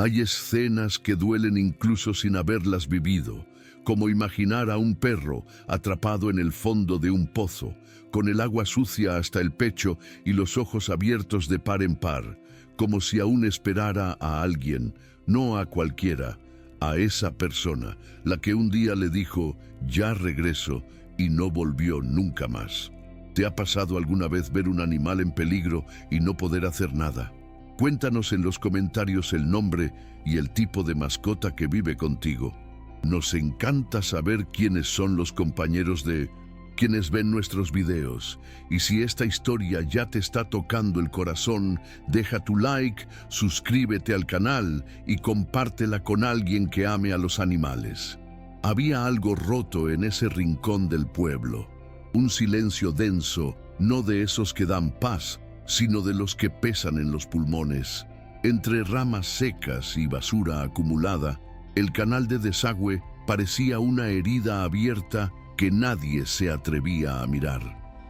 Hay escenas que duelen incluso sin haberlas vivido, como imaginar a un perro atrapado en el fondo de un pozo, con el agua sucia hasta el pecho y los ojos abiertos de par en par, como si aún esperara a alguien, no a cualquiera, a esa persona, la que un día le dijo, ya regreso, y no volvió nunca más. ¿Te ha pasado alguna vez ver un animal en peligro y no poder hacer nada? Cuéntanos en los comentarios el nombre y el tipo de mascota que vive contigo. Nos encanta saber quiénes son los compañeros de quienes ven nuestros videos. Y si esta historia ya te está tocando el corazón, deja tu like, suscríbete al canal y compártela con alguien que ame a los animales. Había algo roto en ese rincón del pueblo. Un silencio denso, no de esos que dan paz, sino de los que pesan en los pulmones. Entre ramas secas y basura acumulada, el canal de desagüe parecía una herida abierta que nadie se atrevía a mirar.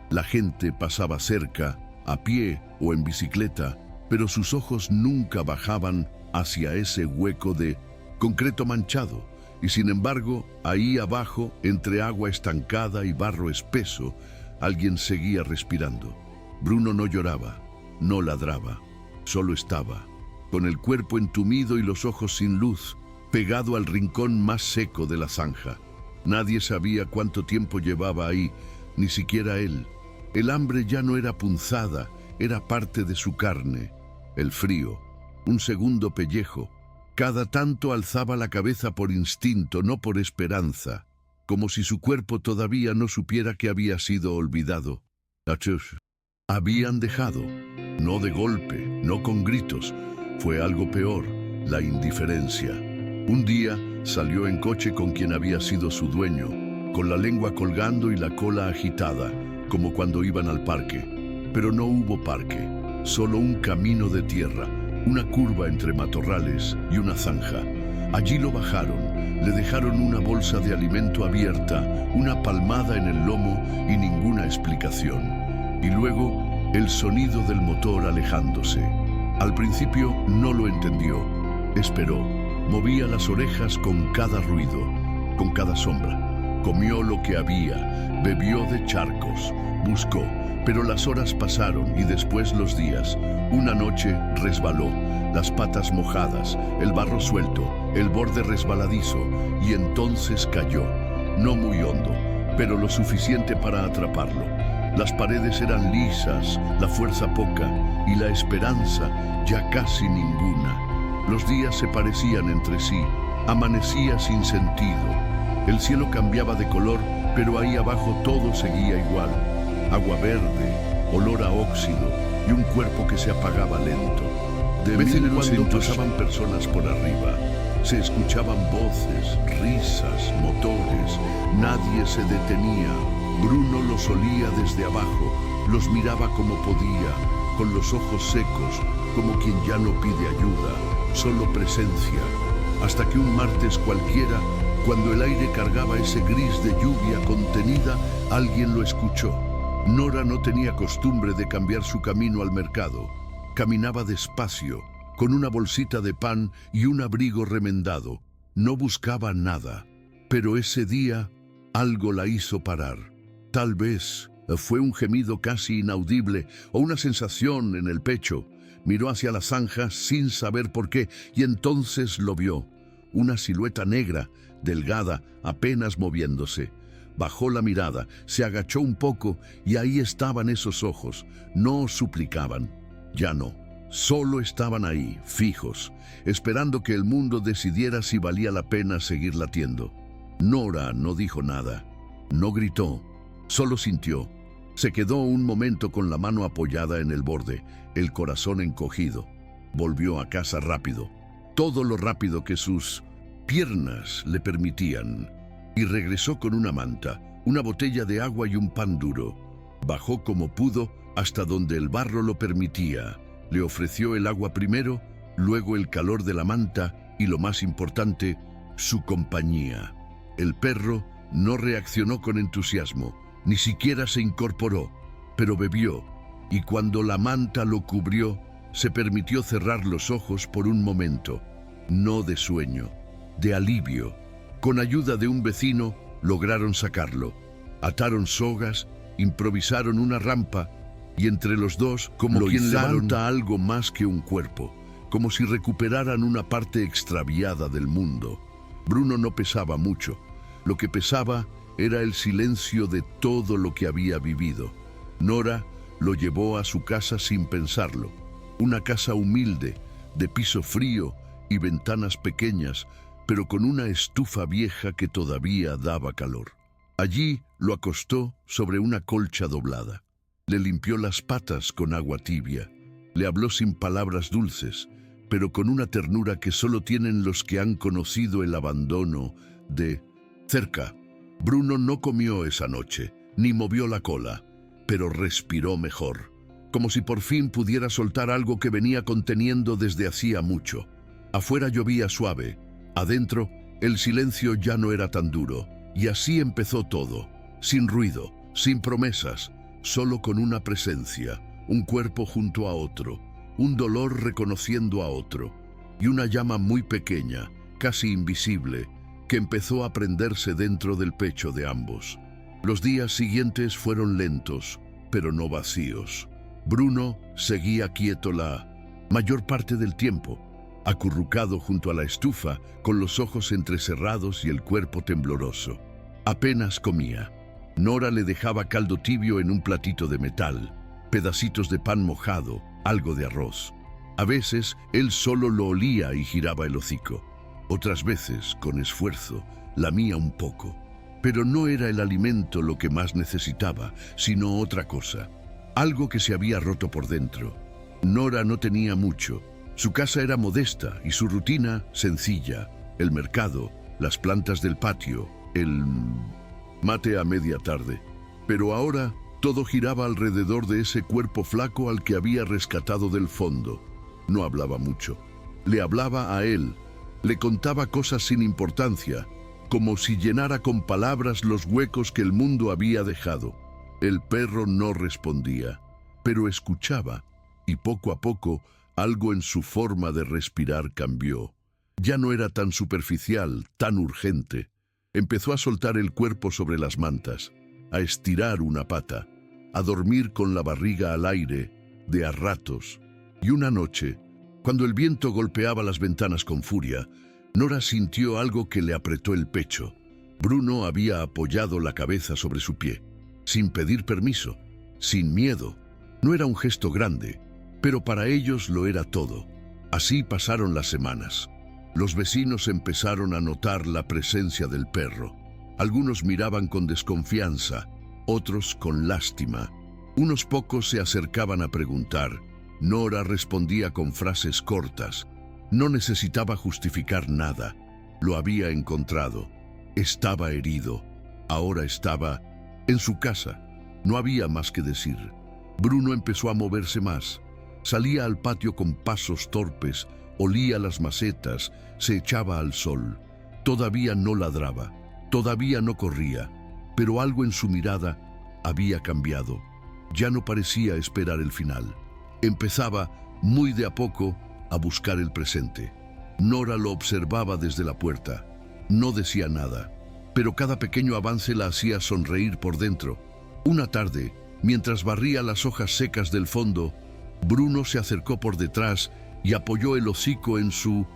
La gente pasaba cerca, a pie o en bicicleta, pero sus ojos nunca bajaban hacia ese hueco de concreto manchado. Y sin embargo, ahí abajo, entre agua estancada y barro espeso, alguien seguía respirando. Bruno no lloraba, no ladraba, solo estaba, con el cuerpo entumido y los ojos sin luz, pegado al rincón más seco de la zanja. Nadie sabía cuánto tiempo llevaba ahí, ni siquiera él. El hambre ya no era punzada, era parte de su carne. El frío, un segundo pellejo. Cada tanto alzaba la cabeza por instinto, no por esperanza, como si su cuerpo todavía no supiera que había sido olvidado. Habían dejado, no de golpe, no con gritos, fue algo peor, la indiferencia. Un día salió en coche con quien había sido su dueño, con la lengua colgando y la cola agitada, como cuando iban al parque. Pero no hubo parque, solo un camino de tierra, una curva entre matorrales y una zanja. Allí lo bajaron, le dejaron una bolsa de alimento abierta, una palmada en el lomo y ninguna explicación. Y luego, el sonido del motor alejándose. Al principio no lo entendió. Esperó, movía las orejas con cada ruido, con cada sombra. Comió lo que había, bebió de charcos, buscó. Pero las horas pasaron y después los días. Una noche resbaló, las patas mojadas, el barro suelto, el borde resbaladizo, y entonces cayó. No muy hondo, pero lo suficiente para atraparlo. Las paredes eran lisas, la fuerza poca, y la esperanza ya casi ninguna. Los días se parecían entre sí, amanecía sin sentido. El cielo cambiaba de color, pero ahí abajo todo seguía igual. Agua verde, olor a óxido y un cuerpo que se apagaba lento. De vez en cuando pasaban personas por arriba. Se escuchaban voces, risas, motores. Nadie se detenía. Bruno los olía desde abajo, los miraba como podía, con los ojos secos, como quien ya no pide ayuda, solo presencia. Hasta que un martes cualquiera, cuando el aire cargaba ese gris de lluvia contenida, alguien lo escuchó. Nora no tenía costumbre de cambiar su camino al mercado. Caminaba despacio, con una bolsita de pan y un abrigo remendado. No buscaba nada, pero ese día algo la hizo parar. Tal vez fue un gemido casi inaudible o una sensación en el pecho. Miró hacia la zanja sin saber por qué y entonces lo vio. Una silueta negra, delgada, apenas moviéndose. Bajó la mirada, se agachó un poco y ahí estaban esos ojos. No suplicaban, ya no. Solo estaban ahí, fijos, esperando que el mundo decidiera si valía la pena seguir latiendo. Nora no dijo nada, no gritó, solo sintió. Se quedó un momento con la mano apoyada en el borde, el corazón encogido. Volvió a casa rápido, todo lo rápido que sus piernas le permitían. Y regresó con una manta, una botella de agua y un pan duro. Bajó como pudo hasta donde el barro lo permitía. Le ofreció el agua primero, luego el calor de la manta y, lo más importante, su compañía. El perro no reaccionó con entusiasmo, ni siquiera se incorporó, pero bebió, y cuando la manta lo cubrió, se permitió cerrar los ojos por un momento. no de sueño, de alivio. Con ayuda de un vecino lograron sacarlo. Ataron sogas, improvisaron una rampa y entre los dos, como quien levanta algo más que un cuerpo, como si recuperaran una parte extraviada del mundo. Bruno no pesaba mucho. Lo que pesaba era el silencio de todo lo que había vivido. Nora lo llevó a su casa sin pensarlo. Una casa humilde, de piso frío y ventanas pequeñas, pero con una estufa vieja que todavía daba calor. Allí lo acostó sobre una colcha doblada. Le limpió las patas con agua tibia. Le habló sin palabras dulces, pero con una ternura que solo tienen los que han conocido el abandono de cerca. Bruno no comió esa noche, ni movió la cola, pero respiró mejor, como si por fin pudiera soltar algo que venía conteniendo desde hacía mucho. Afuera llovía suave, adentro el silencio ya no era tan duro, y así empezó todo, sin ruido, sin promesas, solo con una presencia, un cuerpo junto a otro, un dolor reconociendo a otro, y una llama muy pequeña, casi invisible, que empezó a prenderse dentro del pecho de ambos. Los días siguientes fueron lentos, pero no vacíos. Bruno seguía quieto la mayor parte del tiempo, acurrucado junto a la estufa, con los ojos entrecerrados y el cuerpo tembloroso. Apenas comía. Nora le dejaba caldo tibio en un platito de metal, pedacitos de pan mojado, algo de arroz. A veces, él solo lo olía y giraba el hocico. Otras veces, con esfuerzo, lamía un poco. Pero no era el alimento lo que más necesitaba, sino otra cosa. Algo que se había roto por dentro. Nora no tenía mucho. Su casa era modesta y su rutina sencilla. El mercado, las plantas del patio, el mate a media tarde. Pero ahora todo giraba alrededor de ese cuerpo flaco al que había rescatado del fondo. No hablaba mucho. Le hablaba a él. Le contaba cosas sin importancia, como si llenara con palabras los huecos que el mundo había dejado. El perro no respondía, pero escuchaba, y poco a poco algo en su forma de respirar cambió. Ya no era tan superficial, tan urgente. Empezó a soltar el cuerpo sobre las mantas, a estirar una pata, a dormir con la barriga al aire, de a ratos. Y una noche, cuando el viento golpeaba las ventanas con furia, Nora sintió algo que le apretó el pecho. Bruno había apoyado la cabeza sobre su pie, sin pedir permiso, sin miedo. No era un gesto grande, pero para ellos lo era todo. Así pasaron las semanas. Los vecinos empezaron a notar la presencia del perro. Algunos miraban con desconfianza, otros con lástima. Unos pocos se acercaban a preguntar. Nora respondía con frases cortas. No necesitaba justificar nada. Lo había encontrado. Estaba herido. Ahora estaba en su casa. No había más que decir. Bruno empezó a moverse más. Salía al patio con pasos torpes, olía las macetas, se echaba al sol. Todavía no ladraba, todavía no corría, pero algo en su mirada había cambiado. Ya no parecía esperar el final. Empezaba, muy de a poco, a buscar el presente. Nora lo observaba desde la puerta. No decía nada, pero cada pequeño avance la hacía sonreír por dentro. Una tarde, mientras barría las hojas secas del fondo, Bruno se acercó por detrás y apoyó el hocico en su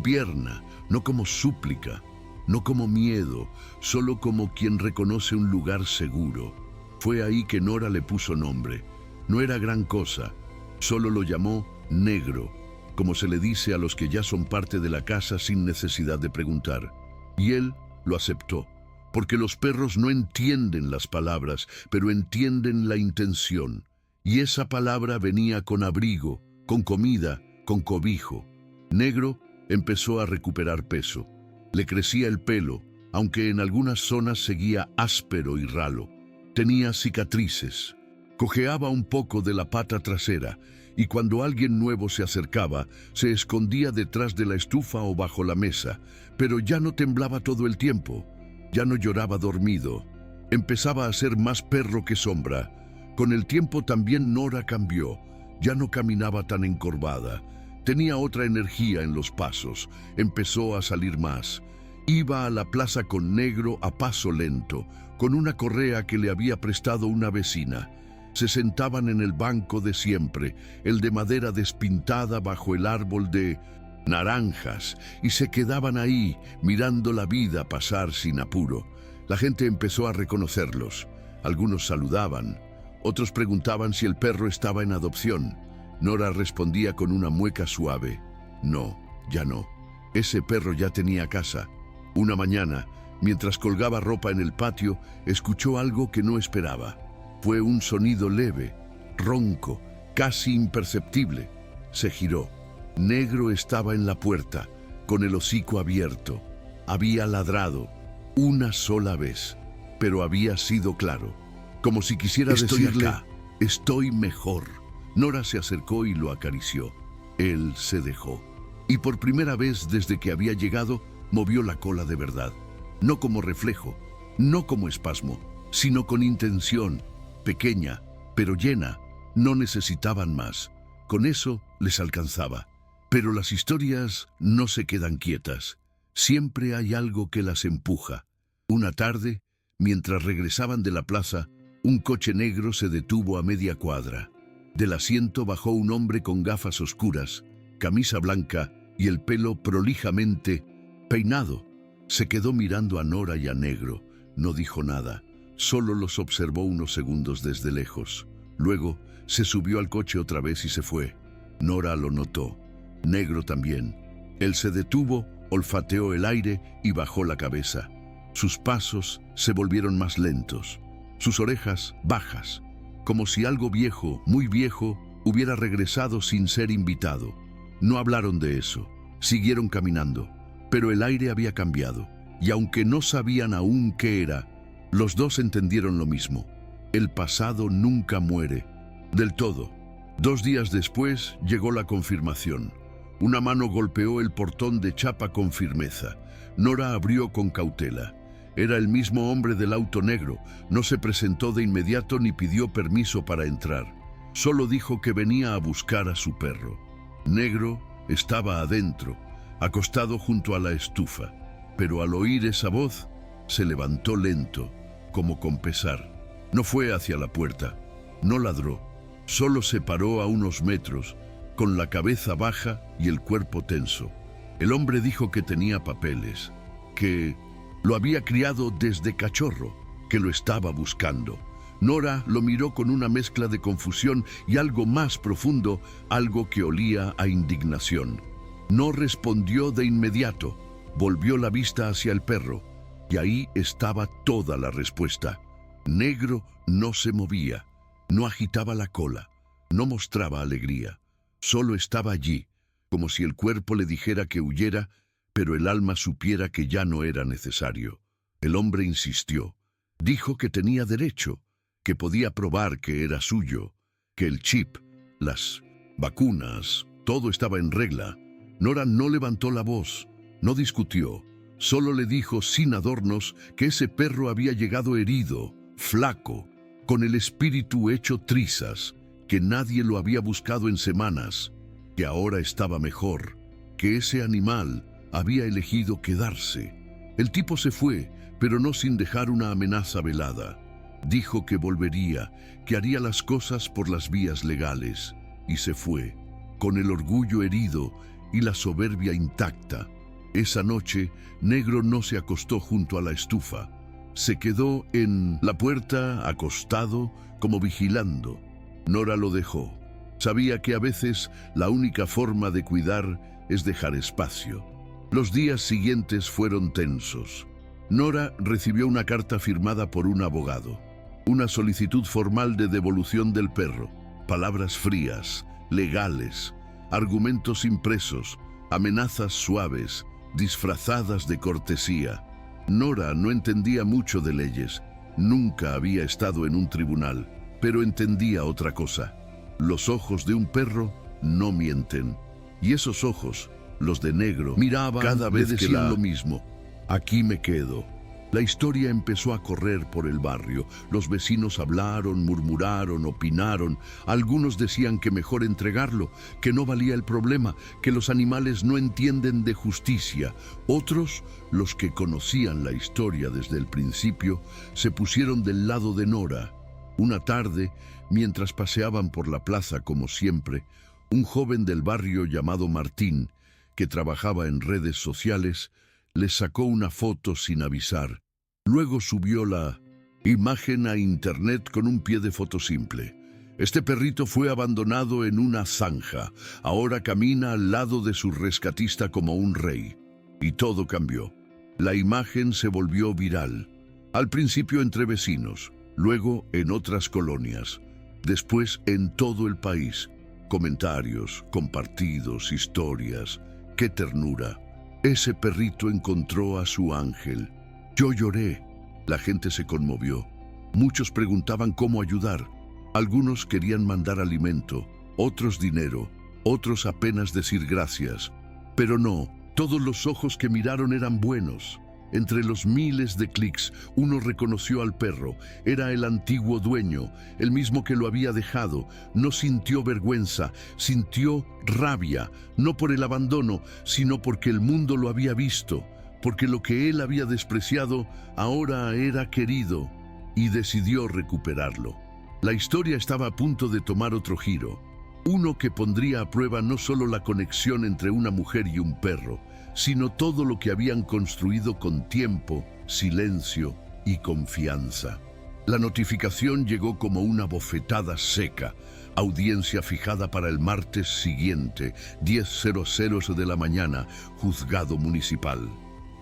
pierna, no como súplica, no como miedo, solo como quien reconoce un lugar seguro. Fue ahí que Nora le puso nombre. No era gran cosa, solo lo llamó Negro, como se le dice a los que ya son parte de la casa sin necesidad de preguntar. Y él lo aceptó, porque los perros no entienden las palabras, pero entienden la intención. Y esa palabra venía con abrigo, con comida, con cobijo. Negro empezó a recuperar peso. Le crecía el pelo, aunque en algunas zonas seguía áspero y ralo. Tenía cicatrices. Cojeaba un poco de la pata trasera, y cuando alguien nuevo se acercaba, se escondía detrás de la estufa o bajo la mesa, pero ya no temblaba todo el tiempo. Ya no lloraba dormido. Empezaba a ser más perro que sombra. Con el tiempo también Nora cambió. Ya no caminaba tan encorvada. Tenía otra energía en los pasos. Empezó a salir más. Iba a la plaza con Negro a paso lento, con una correa que le había prestado una vecina. Se sentaban en el banco de siempre, el de madera despintada bajo el árbol de naranjas, y se quedaban ahí mirando la vida pasar sin apuro. La gente empezó a reconocerlos. Algunos saludaban, otros preguntaban si el perro estaba en adopción. Nora respondía con una mueca suave: no, ya no. Ese perro ya tenía casa. Una mañana, mientras colgaba ropa en el patio, escuchó algo que no esperaba. Fue un sonido leve, ronco, casi imperceptible. Se giró. Negro estaba en la puerta, con el hocico abierto. Había ladrado una sola vez, pero había sido claro, como si quisiera decirle: acá. Estoy mejor. Nora se acercó y lo acarició. Él se dejó. Y por primera vez desde que había llegado, movió la cola de verdad. No como reflejo, no como espasmo, sino con intención, pequeña, pero llena. No necesitaban más. Con eso les alcanzaba. Pero las historias no se quedan quietas. Siempre hay algo que las empuja. Una tarde, mientras regresaban de la plaza, un coche negro se detuvo a media cuadra. Del asiento bajó un hombre con gafas oscuras, camisa blanca y el pelo prolijamente peinado. Se quedó mirando a Nora y a Negro. No dijo nada, solo los observó unos segundos desde lejos. Luego se subió al coche otra vez y se fue. Nora lo notó. Negro también. Él se detuvo, olfateó el aire y bajó la cabeza. Sus pasos se volvieron más lentos, sus orejas bajas, como si algo viejo, muy viejo, hubiera regresado sin ser invitado. No hablaron de eso, siguieron caminando, pero el aire había cambiado, y aunque no sabían aún qué era, los dos entendieron lo mismo: el pasado nunca muere, del todo. 2 días después llegó la confirmación. Una mano golpeó el portón de chapa con firmeza. Nora abrió con cautela. Era el mismo hombre del auto negro. No se presentó de inmediato ni pidió permiso para entrar. Solo dijo que venía a buscar a su perro. Negro estaba adentro, acostado junto a la estufa. Pero al oír esa voz, se levantó lento, como con pesar. No fue hacia la puerta, no ladró. Solo se paró a unos metros, con la cabeza baja y el cuerpo tenso. El hombre dijo que tenía papeles, que lo había criado desde cachorro, que lo estaba buscando. Nora lo miró con una mezcla de confusión y algo más profundo, algo que olía a indignación. No respondió de inmediato, volvió la vista hacia el perro, y ahí estaba toda la respuesta. Negro no se movía, no agitaba la cola, no mostraba alegría. Solo estaba allí, como si el cuerpo le dijera que huyera, pero el alma supiera que ya no era necesario. El hombre insistió. Dijo que tenía derecho, que podía probar que era suyo, que el chip, las vacunas, todo estaba en regla. Nora no levantó la voz, no discutió. Solo le dijo sin adornos que ese perro había llegado herido, flaco, con el espíritu hecho trizas, que nadie lo había buscado en semanas, que ahora estaba mejor, que ese animal había elegido quedarse. El tipo se fue, pero no sin dejar una amenaza velada. Dijo que volvería, que haría las cosas por las vías legales, y se fue, con el orgullo herido y la soberbia intacta. Esa noche, Negro no se acostó junto a la estufa. Se quedó en la puerta, acostado, como vigilando. Nora lo dejó. Sabía que a veces la única forma de cuidar es dejar espacio. Los días siguientes fueron tensos. Nora recibió una carta firmada por un abogado. Una solicitud formal de devolución del perro. Palabras frías, legales, argumentos impresos, amenazas suaves, disfrazadas de cortesía. Nora no entendía mucho de leyes. Nunca había estado en un tribunal, pero entendía otra cosa. Los ojos de un perro no mienten. Y esos ojos, los de Negro, miraban cada vez que decían lo mismo. Aquí me quedo. La historia empezó a correr por el barrio. Los vecinos hablaron, murmuraron, opinaron. Algunos decían que mejor entregarlo, que no valía el problema, que los animales no entienden de justicia. Otros, los que conocían la historia desde el principio, se pusieron del lado de Nora. Una tarde, mientras paseaban por la plaza como siempre, un joven del barrio llamado Martín, que trabajaba en redes sociales, les sacó una foto sin avisar. Luego subió la imagen a internet con un pie de foto simple. Este perrito fue abandonado en una zanja. Ahora camina al lado de su rescatista como un rey. Y todo cambió. La imagen se volvió viral. Al principio entre vecinos, luego en otras colonias, después en todo el país. Comentarios, compartidos, historias. ¡Qué ternura! Ese perrito encontró a su ángel. Yo lloré. La gente se conmovió. Muchos preguntaban cómo ayudar. Algunos querían mandar alimento, otros dinero, otros apenas decir gracias. Pero no, todos los ojos que miraron eran buenos. Entre los miles de clics, uno reconoció al perro. Era el antiguo dueño, el mismo que lo había dejado. No sintió vergüenza, sintió rabia, no por el abandono, sino porque el mundo lo había visto, porque lo que él había despreciado ahora era querido, y decidió recuperarlo. La historia estaba a punto de tomar otro giro. Uno que pondría a prueba no solo la conexión entre una mujer y un perro, sino todo lo que habían construido con tiempo, silencio y confianza. La notificación llegó como una bofetada seca. Audiencia fijada para el martes siguiente, 10:00 de la mañana, juzgado municipal.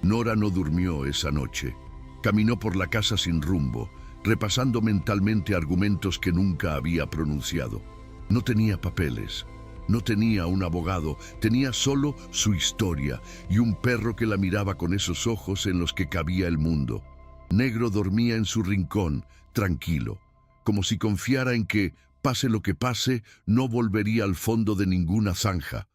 Nora no durmió esa noche. Caminó por la casa sin rumbo, repasando mentalmente argumentos que nunca había pronunciado. No tenía papeles. No tenía un abogado, tenía solo su historia y un perro que la miraba con esos ojos en los que cabía el mundo. Negro dormía en su rincón, tranquilo, como si confiara en que, pase lo que pase, no volvería al fondo de ninguna zanja.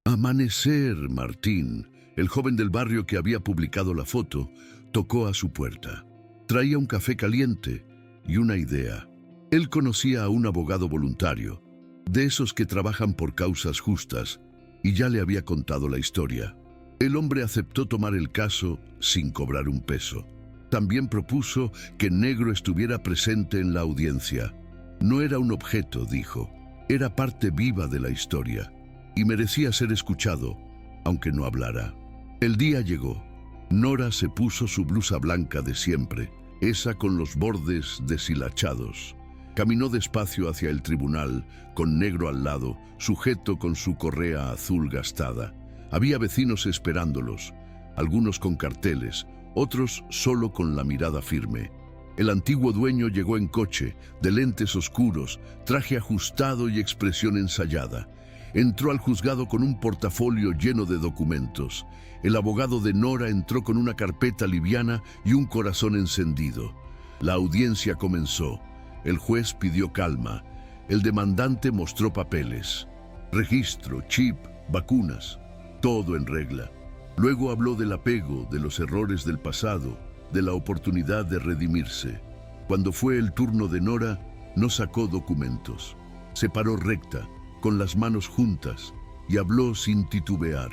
Amanecer, Martín, el joven del barrio que había publicado la foto, tocó a su puerta. Traía un café caliente y una idea. Él conocía a un abogado voluntario, de esos que trabajan por causas justas, y ya le había contado la historia. El hombre aceptó tomar el caso sin cobrar un peso. También propuso que Negro estuviera presente en la audiencia. No era un objeto, dijo, era parte viva de la historia, y merecía ser escuchado, aunque no hablara. El día llegó. Nora se puso su blusa blanca de siempre, esa con los bordes deshilachados. Caminó despacio hacia el tribunal, con Negro al lado, sujeto con su correa azul gastada. Había vecinos esperándolos, algunos con carteles, otros solo con la mirada firme. El antiguo dueño llegó en coche, de lentes oscuros, traje ajustado y expresión ensayada. Entró al juzgado con un portafolio lleno de documentos. El abogado de Nora entró con una carpeta liviana y un corazón encendido. La audiencia comenzó. El juez pidió calma. El demandante mostró papeles. Registro, chip, vacunas. Todo en regla. Luego habló del apego, de los errores del pasado, de la oportunidad de redimirse. Cuando fue el turno de Nora, no sacó documentos. Se paró recta, con las manos juntas, y habló sin titubear.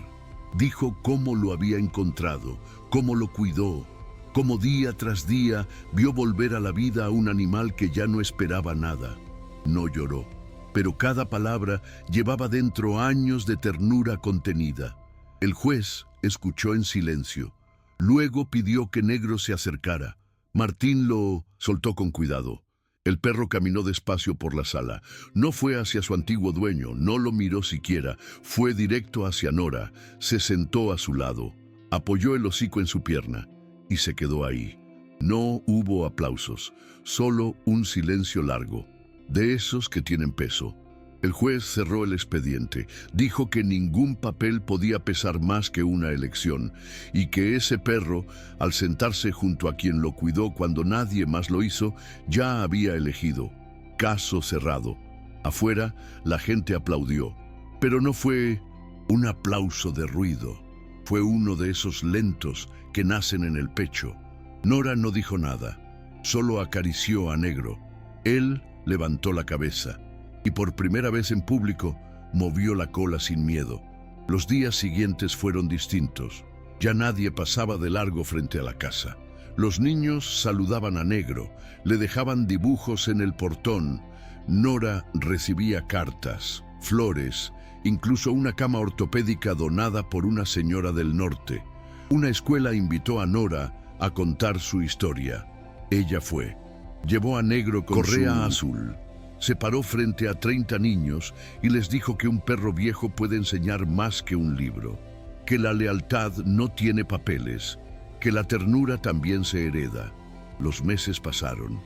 Dijo cómo lo había encontrado, cómo lo cuidó, cómo día tras día vio volver a la vida a un animal que ya no esperaba nada. No lloró, pero cada palabra llevaba dentro años de ternura contenida. El juez escuchó en silencio. Luego pidió que Negro se acercara. Martín lo soltó con cuidado. El perro caminó despacio por la sala. No fue hacia su antiguo dueño, no lo miró siquiera. Fue directo hacia Nora. Se sentó a su lado. Apoyó el hocico en su pierna y se quedó ahí. No hubo aplausos, solo un silencio largo, de esos que tienen peso. El juez cerró el expediente, dijo que ningún papel podía pesar más que una elección, y que ese perro, al sentarse junto a quien lo cuidó cuando nadie más lo hizo, ya había elegido. Caso cerrado. Afuera, la gente aplaudió, pero no fue un aplauso de ruido. Fue uno de esos lentos que nacen en el pecho. Nora no dijo nada, solo acarició a Negro. Él levantó la cabeza y por primera vez en público movió la cola sin miedo. Los días siguientes fueron distintos. Ya nadie pasaba de largo frente a la casa. Los niños saludaban a Negro, le dejaban dibujos en el portón. Nora recibía cartas, flores, incluso una cama ortopédica donada por una señora del norte. Una escuela invitó a Nora a contar su historia. Ella fue. Llevó a Negro con correa azul. Se paró frente a 30 niños y les dijo que un perro viejo puede enseñar más que un libro, que la lealtad no tiene papeles, que la ternura también se hereda. Los meses pasaron.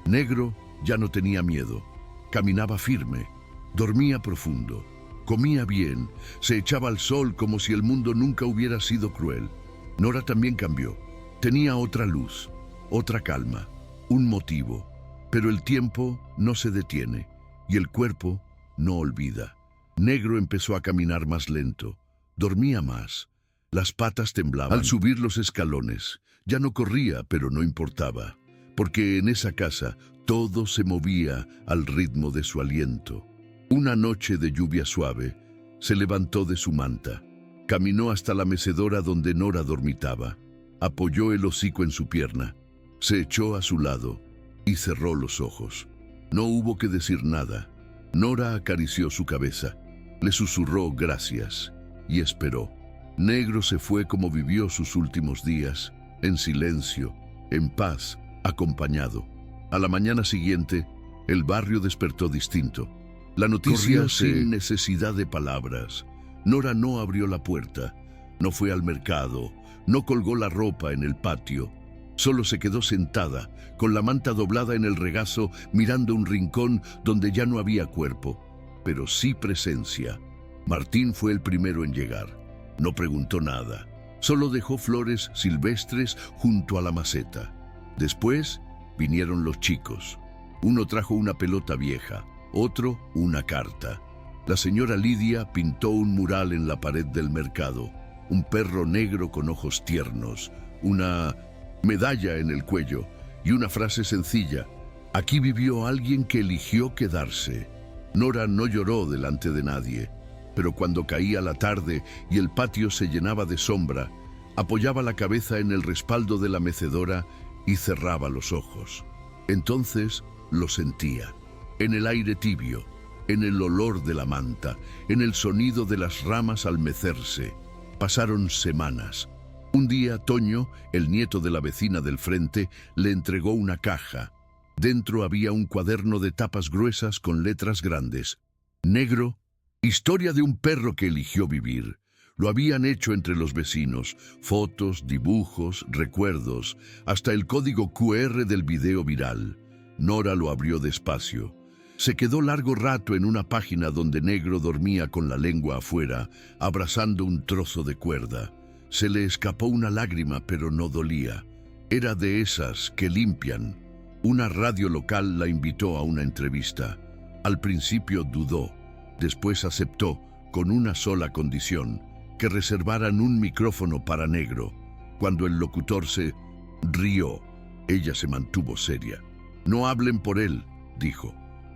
Negro ya no tenía miedo. Caminaba firme, dormía profundo, comía bien, se echaba al sol como si el mundo nunca hubiera sido cruel. Nora también cambió. Tenía otra luz, otra calma, un motivo. Pero el tiempo no se detiene y el cuerpo no olvida. Negro empezó a caminar más lento, dormía más. Las patas temblaban al subir los escalones. Ya no corría, pero no importaba, porque en esa casa todo se movía al ritmo de su aliento. Una noche de lluvia suave, se levantó de su manta, caminó hasta la mecedora donde Nora dormitaba, apoyó el hocico en su pierna, se echó a su lado y cerró los ojos. No hubo que decir nada. Nora acarició su cabeza, le susurró gracias y esperó. Negro se fue como vivió sus últimos días, en silencio, en paz, acompañado. A la mañana siguiente, el barrio despertó distinto. La noticia sin necesidad de palabras. Nora no abrió la puerta, no fue al mercado, no colgó la ropa en el patio. Solo se quedó sentada, con la manta doblada en el regazo, mirando un rincón donde ya no había cuerpo, pero sí presencia. Martín fue el primero en llegar. No preguntó nada, solo dejó flores silvestres junto a la maceta. Después vinieron los chicos. Uno trajo una pelota vieja, otro una carta. La señora Lidia pintó un mural en la pared del mercado, un perro negro con ojos tiernos, una medalla en el cuello y una frase sencilla: aquí vivió alguien que eligió quedarse. Nora no lloró delante de nadie, pero cuando caía la tarde y el patio se llenaba de sombra, apoyaba la cabeza en el respaldo de la mecedora y cerraba los ojos. Entonces lo sentía, en el aire tibio, en el olor de la manta, en el sonido de las ramas al mecerse. Pasaron semanas. Un día, Toño, el nieto de la vecina del frente, le entregó una caja. Dentro había un cuaderno de tapas gruesas con letras grandes. Negro, historia de un perro que eligió vivir. Lo habían hecho entre los vecinos, fotos, dibujos, recuerdos, hasta el código QR del video viral. Nora lo abrió despacio. Se quedó largo rato en una página donde Negro dormía con la lengua afuera, abrazando un trozo de cuerda. Se le escapó una lágrima, pero no dolía. Era de esas que limpian. Una radio local la invitó a una entrevista. Al principio dudó, después aceptó, con una sola condición: que reservaran un micrófono para Negro. Cuando el locutor se rió, ella se mantuvo seria. No hablen por él, dijo.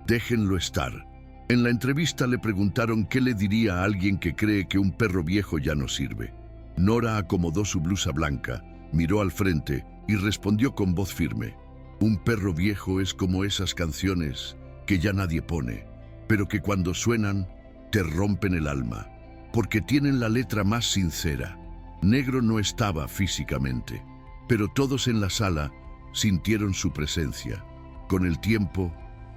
Déjenlo estar. En la entrevista le preguntaron qué le diría a alguien que cree que un perro viejo ya no sirve. Nora acomodó su blusa blanca, miró al frente y respondió con voz firme: un perro viejo es como esas canciones que ya nadie pone, pero que cuando suenan te rompen el alma, porque tienen la letra más sincera. Negro no estaba físicamente, pero todos en la sala sintieron su presencia. Con el tiempo,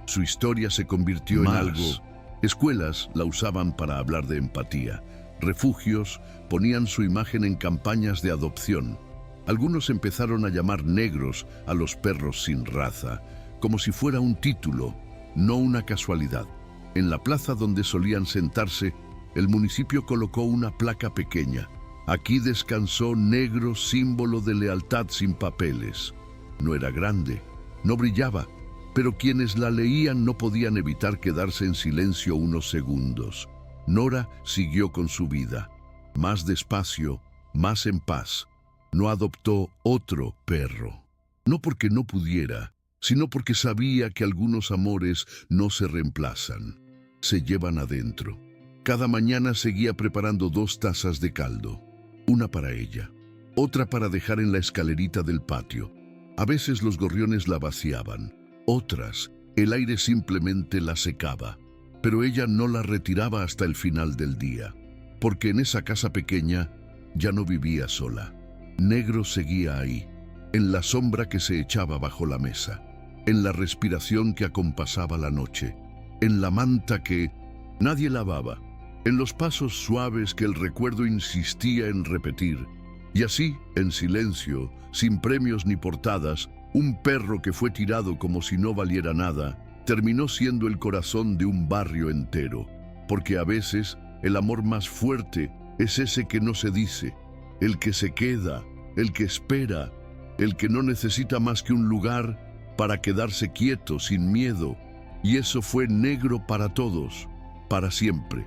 su historia se convirtió en algo. Escuelas la usaban para hablar de empatía. Refugios ponían su imagen en campañas de adopción. Algunos empezaron a llamar negros a los perros sin raza, como si fuera un título, no una casualidad. En la plaza donde solían sentarse, el municipio colocó una placa pequeña. Aquí descansó Negro, símbolo de lealtad sin papeles. No era grande, no brillaba, pero quienes la leían no podían evitar quedarse en silencio unos segundos. Nora siguió con su vida, más despacio, más en paz. No adoptó otro perro. No porque no pudiera, sino porque sabía que algunos amores no se reemplazan, se llevan adentro. Cada mañana seguía preparando 2 tazas de caldo, una para ella, otra para dejar en la escalerita del patio. A veces los gorriones la vaciaban, otras, el aire simplemente la secaba, pero ella no la retiraba hasta el final del día, porque en esa casa pequeña ya no vivía sola. Negro seguía ahí, en la sombra que se echaba bajo la mesa, en la respiración que acompasaba la noche, en la manta que nadie lavaba, en los pasos suaves que el recuerdo insistía en repetir. Y así, en silencio, sin premios ni portadas, un perro que fue tirado como si no valiera nada, terminó siendo el corazón de un barrio entero, porque a veces el amor más fuerte es ese que no se dice, el que se queda, el que espera, el que no necesita más que un lugar para quedarse quieto, sin miedo. Y eso fue Negro para todos, para siempre.